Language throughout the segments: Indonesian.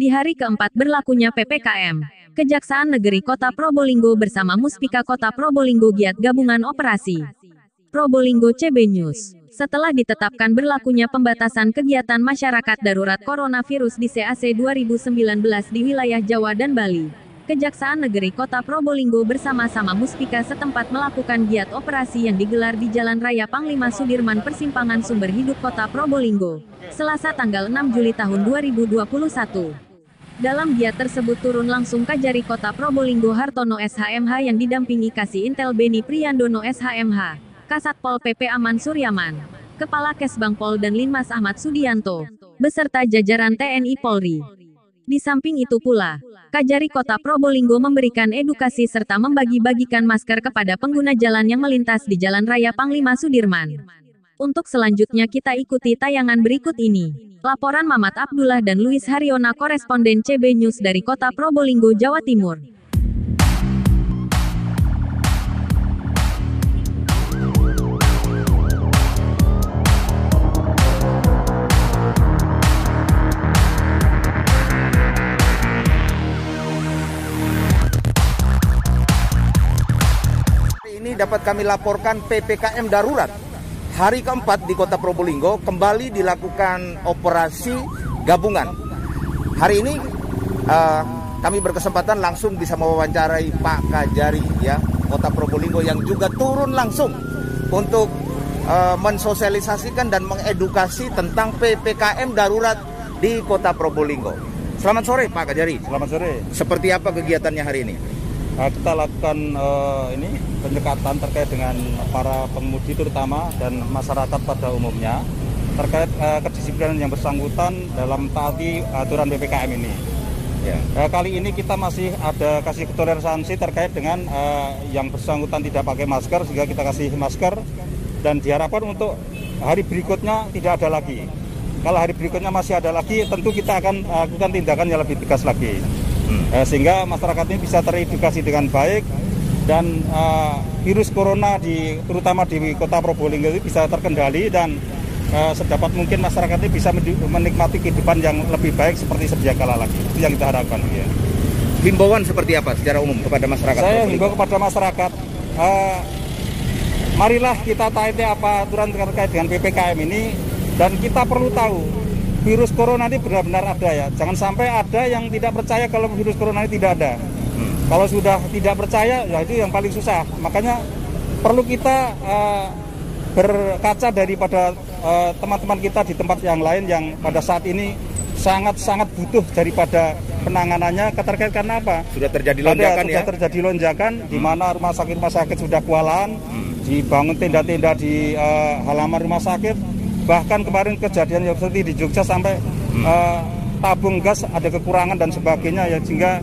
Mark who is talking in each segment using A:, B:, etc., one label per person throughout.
A: Di hari keempat berlakunya PPKM, Kejaksaan Negeri Kota Probolinggo bersama Muspika Kota Probolinggo giat gabungan operasi Probolinggo CB News. Setelah ditetapkan berlakunya pembatasan kegiatan masyarakat darurat coronavirus di CAC 2019 di wilayah Jawa dan Bali, Kejaksaan Negeri Kota Probolinggo bersama-sama Muspika setempat melakukan giat operasi yang digelar di Jalan Raya Panglima Sudirman Persimpangan Sumber Hidup Kota Probolinggo, Selasa tanggal 6 Juli tahun 2021. Dalam giat tersebut turun langsung Kajari Kota Probolinggo Hartono SHMH yang didampingi Kasih Intel Beni Priyandono SHMH, Kasatpol PP Aman Suryaman, Kepala Kesbang Pol dan Linmas Ahmad Sudianto, beserta jajaran TNI Polri. Di samping itu pula, Kajari Kota Probolinggo memberikan edukasi serta membagi-bagikan masker kepada pengguna jalan yang melintas di Jalan Raya Panglima Sudirman. Untuk selanjutnya kita ikuti tayangan berikut ini. Laporan Mamat Abdullah dan Luis Haryona, koresponden CB News dari Kota Probolinggo, Jawa Timur.
B: Ini dapat kami laporkan PPKM darurat. Hari keempat di Kota Probolinggo kembali dilakukan operasi gabungan. Hari ini kami berkesempatan langsung bisa mewawancarai Pak Kajari ya, Kota Probolinggo yang juga turun langsung untuk mensosialisasikan dan mengedukasi tentang PPKM darurat di Kota Probolinggo. Selamat sore Pak Kajari.
C: Selamat sore.
B: Seperti apa kegiatannya hari ini?
C: Kita lakukan pendekatan terkait dengan para pengemudi terutama dan masyarakat pada umumnya terkait kedisiplinan yang bersangkutan dalam taati aturan PPKM ini. Ya. Kali ini kita masih ada kasih toleransi terkait dengan yang bersangkutan tidak pakai masker, sehingga kita kasih masker dan diharapkan untuk hari berikutnya tidak ada lagi. Kalau hari berikutnya masih ada lagi, tentu kita akan lakukan tindakan yang lebih tegas lagi. Sehingga masyarakat ini bisa teredukasi dengan baik dan virus corona terutama di Kota Probolinggo ini bisa terkendali dan sedapat mungkin masyarakat ini bisa menikmati kehidupan yang lebih baik seperti sedia kala lagi. Itu yang kita harapkan. Ya.
B: Himbauan seperti apa secara umum kepada masyarakat?
C: Saya himbau kepada masyarakat, marilah kita taati apa aturan terkait dengan PPKM ini, dan kita perlu tahu virus corona ini benar-benar ada ya. Jangan sampai ada yang tidak percaya kalau virus corona ini tidak ada. Kalau sudah tidak percaya, ya itu yang paling susah. Makanya perlu kita berkaca daripada teman-teman kita di tempat yang lain yang pada saat ini sangat-sangat butuh daripada penanganannya. Terkait karena apa?
B: Sudah terjadi lonjakan
C: Sudah terjadi lonjakan di mana rumah sakit sudah kewalahan, dibangun tenda-tenda di halaman rumah sakit. Bahkan kemarin kejadian yang seperti di Jogja sampai tabung gas ada kekurangan dan sebagainya ya, sehingga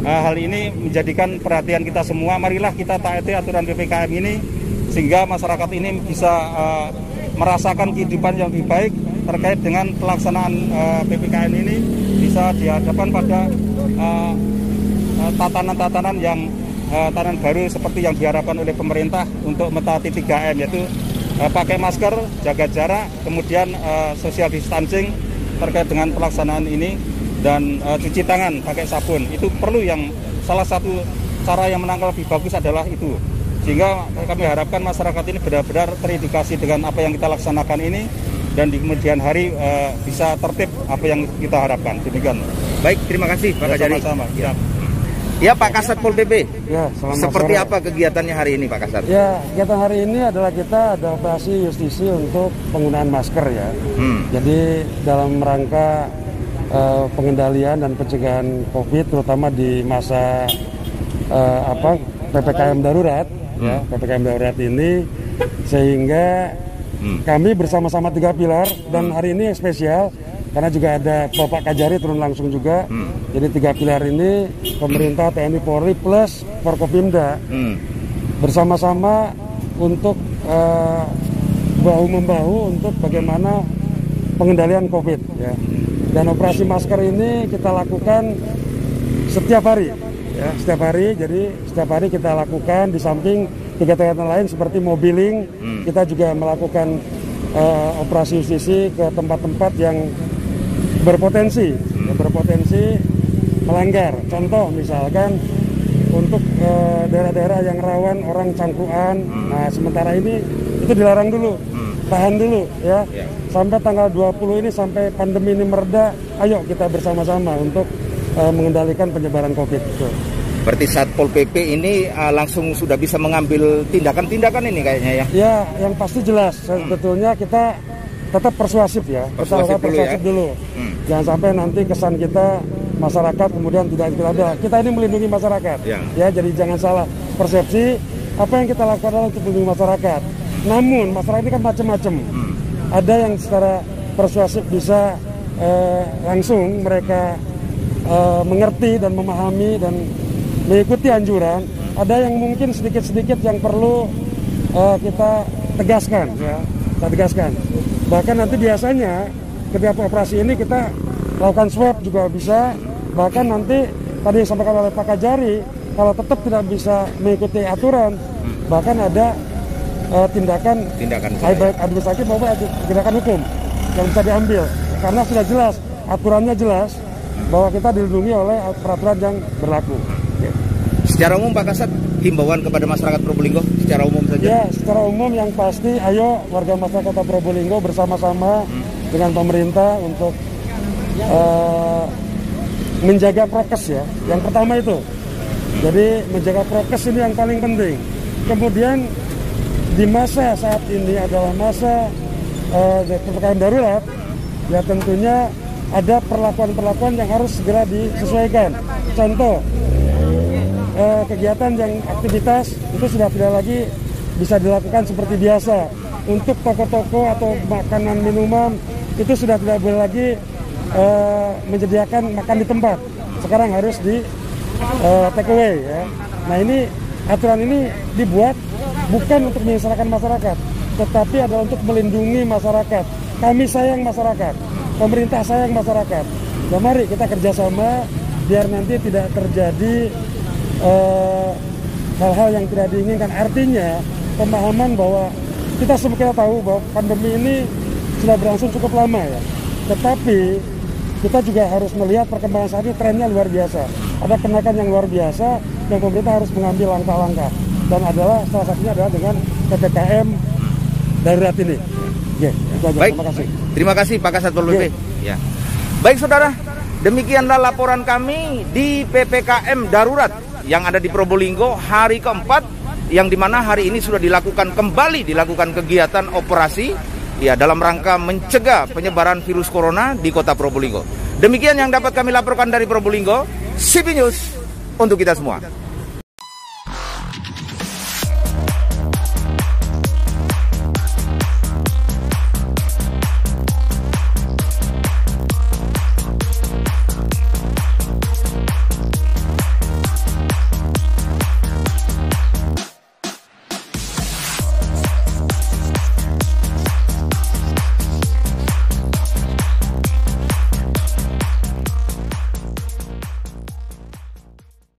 C: hal ini menjadikan perhatian kita semua. Marilah kita taati aturan PPKM ini sehingga masyarakat ini bisa merasakan kehidupan yang lebih baik terkait dengan pelaksanaan PPKM ini, bisa dihadapkan pada tatanan-tatanan yang tatanan baru seperti yang diharapkan oleh pemerintah untuk mentaati 3M, yaitu pakai masker, jaga jarak, kemudian social distancing terkait dengan pelaksanaan ini, dan cuci tangan pakai sabun. Itu perlu, yang salah satu cara yang menangkal lebih bagus adalah itu. Sehingga kami harapkan masyarakat ini benar-benar teredukasi dengan apa yang kita laksanakan ini, dan di kemudian hari bisa tertib apa yang kita harapkan. Demikian.
B: Baik, terima kasih Pak Kajari.
C: Sama-sama. Ya.
B: Ya Pak Kasatpol PP,
D: ya,
B: seperti
D: sore.
B: apa kegiatannya hari ini Pak Kasat?
D: Ya, kegiatan hari ini adalah kita ada operasi justisi untuk penggunaan masker ya. Jadi dalam rangka pengendalian dan pencegahan COVID, terutama di masa PPKM darurat, ya, PPKM darurat ini, sehingga kami bersama-sama 3 pilar, dan hari ini spesial karena juga ada Bapak Kajari turun langsung juga. Jadi 3 pilar ini pemerintah, TNI Polri plus Forkopimda bersama-sama untuk bahu-membahu untuk bagaimana pengendalian COVID ya. Dan operasi masker ini kita lakukan setiap hari ya, setiap hari. Jadi setiap hari kita lakukan, di samping kegiatan lain seperti mobiling, kita juga melakukan operasi justisi ke tempat-tempat yang berpotensi berpotensi melanggar. Contoh misalkan untuk daerah-daerah yang rawan orang cangkruan, nah sementara ini itu dilarang dulu, tahan dulu ya, sampai tanggal 20 ini, sampai pandemi ini mereda, ayo kita bersama-sama untuk mengendalikan penyebaran COVID itu.
B: Berarti Satpol PP ini langsung sudah bisa mengambil tindakan-tindakan ini kayaknya ya?
D: Ya, yang pasti jelas, sebetulnya kita tetap persuasif ya, persuasif dulu. Jangan sampai nanti kesan kita masyarakat kemudian tidak ada. Kita ini melindungi masyarakat, ya. Jadi jangan salah persepsi. Apa yang kita lakukan adalah untuk melindungi masyarakat. Namun masyarakat ini kan macam-macam. Ada yang secara persuasif bisa langsung mereka mengerti dan memahami dan mengikuti anjuran. Ada yang mungkin sedikit-sedikit yang perlu kita tegaskan, ya. Kita tegaskan. Bahkan nanti biasanya ketika operasi ini kita lakukan swab juga bisa. Bahkan nanti tadi disampaikan oleh Pak Kajari, kalau tetap tidak bisa mengikuti aturan, bahkan ada tindakan baik administratif maupun tindakan hukum yang bisa diambil. Karena sudah jelas, aturannya jelas bahwa kita dilindungi oleh peraturan yang berlaku.
B: Secara umum Pak Kasat, himbauan kepada masyarakat Probolinggo secara umum saja?
D: Ya, secara umum yang pasti, ayo warga masyarakat Kota Probolinggo bersama-sama dengan pemerintah untuk menjaga prokes ya. Yang pertama itu. Jadi menjaga prokes ini yang paling penting. Kemudian di masa saat ini adalah masa PPKM darurat, ya tentunya ada perlakuan-perlakuan yang harus segera disesuaikan. Contoh, kegiatan yang aktivitas itu sudah tidak lagi bisa dilakukan seperti biasa. Untuk toko-toko atau makanan minuman itu sudah tidak boleh lagi menyediakan makan di tempat. Sekarang harus di take away ya. Nah, ini aturan ini dibuat bukan untuk menyesalahkan masyarakat, tetapi adalah untuk melindungi masyarakat. Kami sayang masyarakat, pemerintah sayang masyarakat. Ya mari kita kerjasama biar nanti tidak terjadi hal-hal yang tidak diinginkan. Artinya pemahaman bahwa kita tahu bahwa pandemi ini sudah berlangsung cukup lama ya. Tetapi kita juga harus melihat perkembangan saat ini, trennya luar biasa. Ada kenaikan yang luar biasa yang pemerintah harus mengambil langkah-langkah. Dan salah satunya adalah dengan PPKM darurat ini. Ya,
B: baik, terima kasih Pak Kasat Satpol PP. Ya. Baik saudara, demikianlah laporan kami di PPKM darurat yang ada di Probolinggo hari keempat, yang dimana hari ini sudah dilakukan kegiatan operasi ya dalam rangka mencegah penyebaran virus corona di Kota Probolinggo. Demikian yang dapat kami laporkan dari Probolinggo. CP News untuk kita semua.